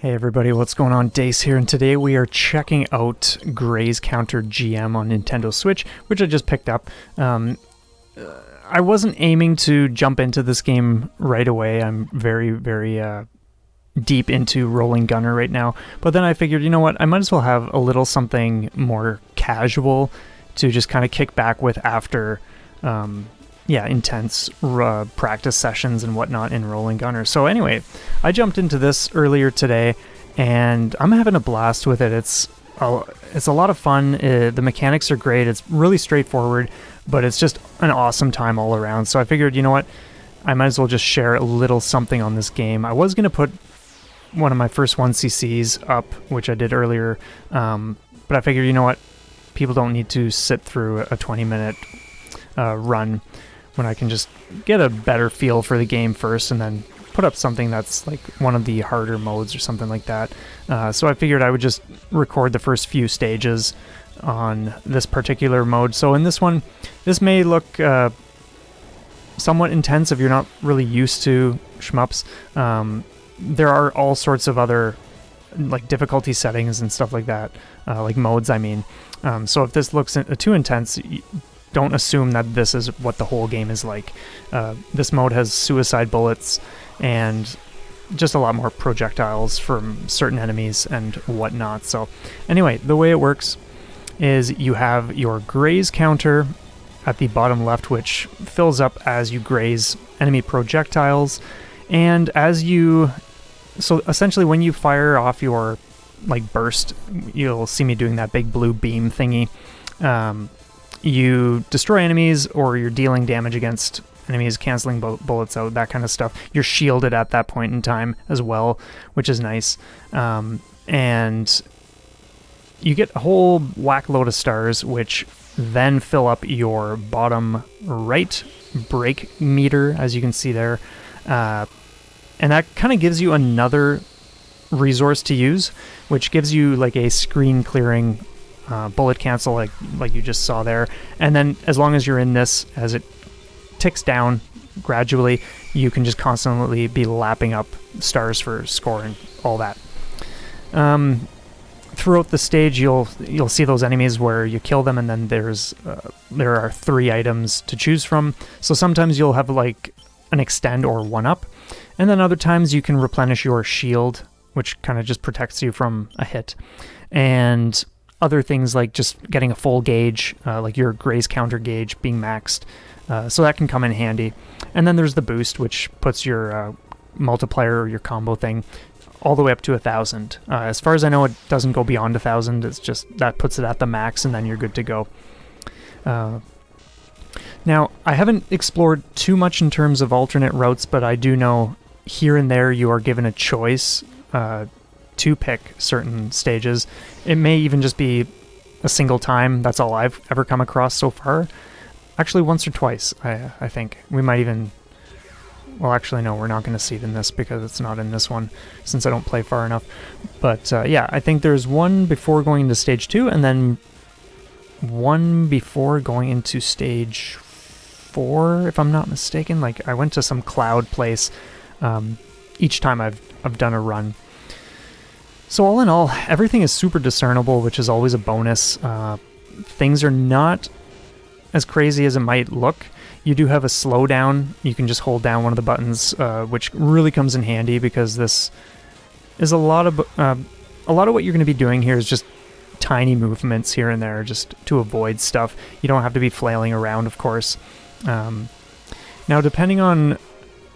Hey everybody, what's going on? Dace here, and today we are checking out Graze Counter GM on Nintendo Switch, which I just picked up. I wasn't aiming to jump into this game right away. I'm very deep into Rolling Gunner right now, but then I figured, you know what, I might as well have a little something more casual to just kind of kick back with after intense practice sessions and whatnot in Rolling Gunner. So anyway, I jumped into this earlier today, and I'm having a blast with it. It's a lot of fun. The mechanics are great. It's really straightforward, but it's just an awesome time all around. So I figured, you know what, I might as well just share a little something on this game. I was going to put one of my first 1cc's up, which I did earlier, but I figured, you know what, people don't need to sit through a 20-minute run when I can just get a better feel for the game first and then put up something that's like one of the harder modes or something like that. So I figured I would just record the first few stages on this particular mode. So in this one, this may look somewhat intense if you're not really used to shmups. There are all sorts of other like difficulty settings and stuff like that, like modes I mean. So if this looks too intense, don't assume that this is what the whole game is like. This mode has suicide bullets and just a lot more projectiles from certain enemies and whatnot. So anyway, the way it works is you have your graze counter at the bottom left, which fills up as you graze enemy projectiles. And so essentially when you fire off your like burst, you'll see me doing that big blue beam thingy. You destroy enemies, or you're dealing damage against enemies, canceling bullets out, that kind of stuff. You're shielded at that point in time as well, which is nice. And you get a whole whack load of stars, which then fill up your bottom right break meter, as you can see there. And that kind of gives you another resource to use, which gives you like a screen clearing bullet cancel like you just saw there. And then as long as you're in this, as it ticks down gradually, you can just constantly be lapping up stars for score and all that. Throughout the stage, you'll see those enemies where you kill them, and then there are 3 items to choose from. So sometimes you'll have like an extend or 1-up, and then other times you can replenish your shield, which kind of just protects you from a hit. And other things like just getting a full gauge, like your graze counter gauge being maxed, so that can come in handy. And then there's the boost, which puts your multiplier or your combo thing all the way up to 1,000. As far as I know, it doesn't go beyond 1,000. It's just that puts it at the max, and then you're good to go. Now, I haven't explored too much in terms of alternate routes, but I do know here and there you are given a choice to pick certain stages. It may even just be a single time. That's all I've ever come across so far. Actually, once or twice, I think. We might even... Well, actually, no, we're not going to see it in this because it's not in this one, since I don't play far enough. But yeah, I think there's one before going into stage 2, and then one before going into stage 4, if I'm not mistaken. Like, I went to some cloud place each time I've done a run. So all in all, everything is super discernible, which is always a bonus. Things are not as crazy as it might look. You do have a slowdown. You can just hold down one of the buttons, which really comes in handy because this is a lot of what you're going to be doing here is just tiny movements here and there, just to avoid stuff. You don't have to be flailing around, of course. Now, depending on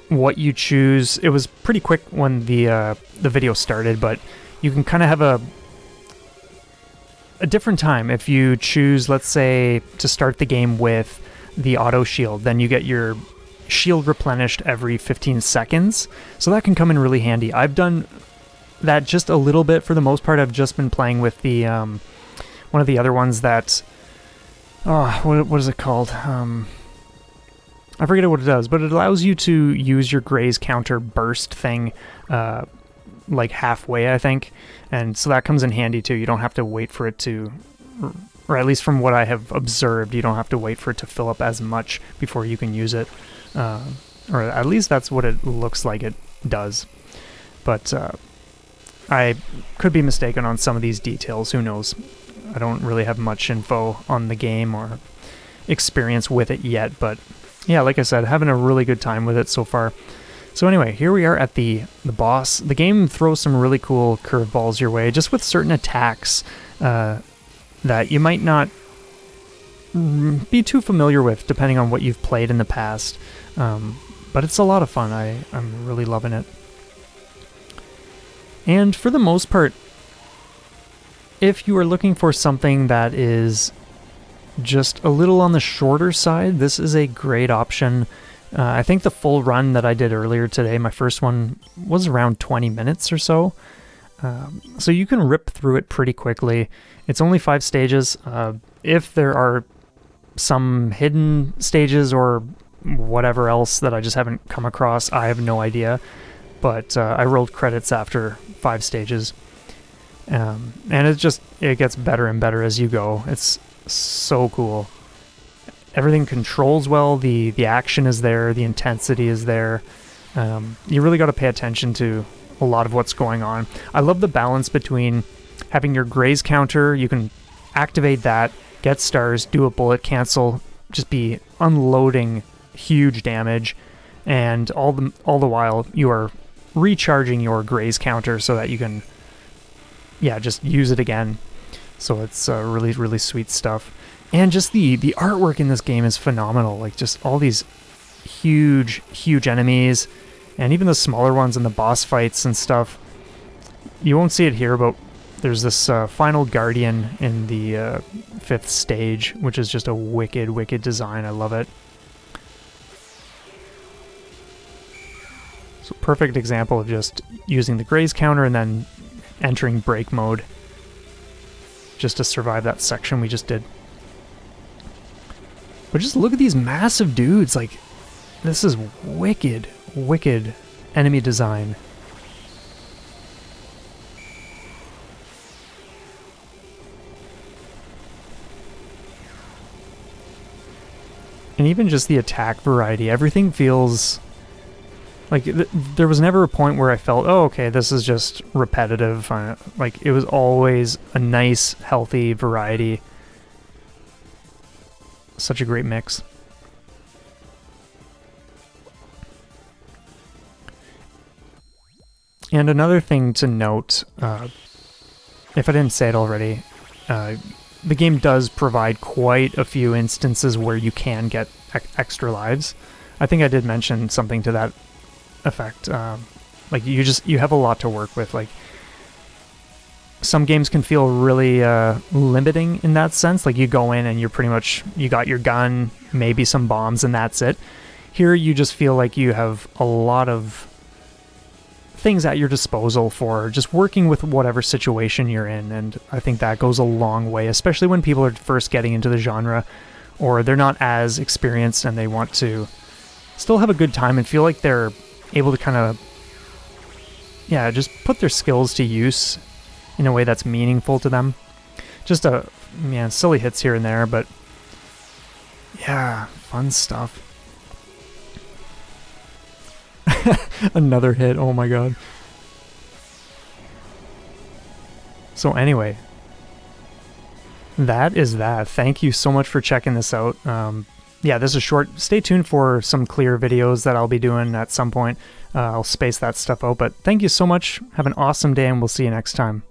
what you choose, it was pretty quick when the video started, but you can kind of have a different time. If you choose, let's say, to start the game with the auto shield, then you get your shield replenished every 15 seconds. So that can come in really handy. I've done that just a little bit for the most part. I've just been playing with the one of the other ones that... what is it called? I forget what it does, but it allows you to use your graze counter burst thing like halfway, I think, and so that comes in handy too. You don't have to wait for it to, or at least from what I have observed, you don't have to wait for it to fill up as much before you can use it, or at least that's what it looks like it does. But I could be mistaken on some of these details, who knows. I don't really have much info on the game or experience with it yet, but yeah, like I said, having a really good time with it so far. So anyway, here we are at the boss. The game throws some really cool curveballs your way, just with certain attacks that you might not be too familiar with, depending on what you've played in the past. But it's a lot of fun. I'm really loving it. And for the most part, if you are looking for something that is just a little on the shorter side, this is a great option. I think the full run that I did earlier today, my first one, was around 20 minutes or so. So you can rip through it pretty quickly. It's only 5 stages. If there are some hidden stages or whatever else that I just haven't come across, I have no idea. But I rolled credits after 5 stages. And it gets better and better as you go. It's so cool. Everything controls well, the action is there, the intensity is there. You really got to pay attention to a lot of what's going on. I love the balance between having your Graze Counter, you can activate that, get stars, do a bullet cancel, just be unloading huge damage, and all the while you are recharging your Graze Counter so that you can, yeah, just use it again. So it's really, really sweet stuff. And just the artwork in this game is phenomenal. Like, just all these huge enemies, and even the smaller ones in the boss fights and stuff. You won't see it here, but there's this final guardian in the 5th stage, which is just a wicked design. I love it. So perfect example of just using the Graze Counter and then entering break mode just to survive that section we just did. But just look at these massive dudes. Like, this is wicked enemy design. And even just the attack variety, everything feels like there was never a point where I felt, oh, okay, this is just repetitive. Like, it was always a nice, healthy variety. Such a great mix. And another thing to note, if I didn't say it already, the game does provide quite a few instances where you can get extra lives. I think I did mention something to that effect. Like, you have a lot to work with. Like, some games can feel really limiting in that sense. Like, you go in and you're pretty much, you got your gun, maybe some bombs, and that's it. Here you just feel like you have a lot of things at your disposal for just working with whatever situation you're in, and I think that goes a long way, especially when people are first getting into the genre, or they're not as experienced and they want to still have a good time and feel like they're able to kind of, yeah, just put their skills to use in a way that's meaningful to them. Just silly hits here and there, but yeah, fun stuff. Another hit, oh my god. So anyway, that is that. Thank you so much for checking this out. Yeah, this is short. Stay tuned for some clear videos that I'll be doing at some point. I'll space that stuff out, but thank you so much. Have an awesome day, and we'll see you next time.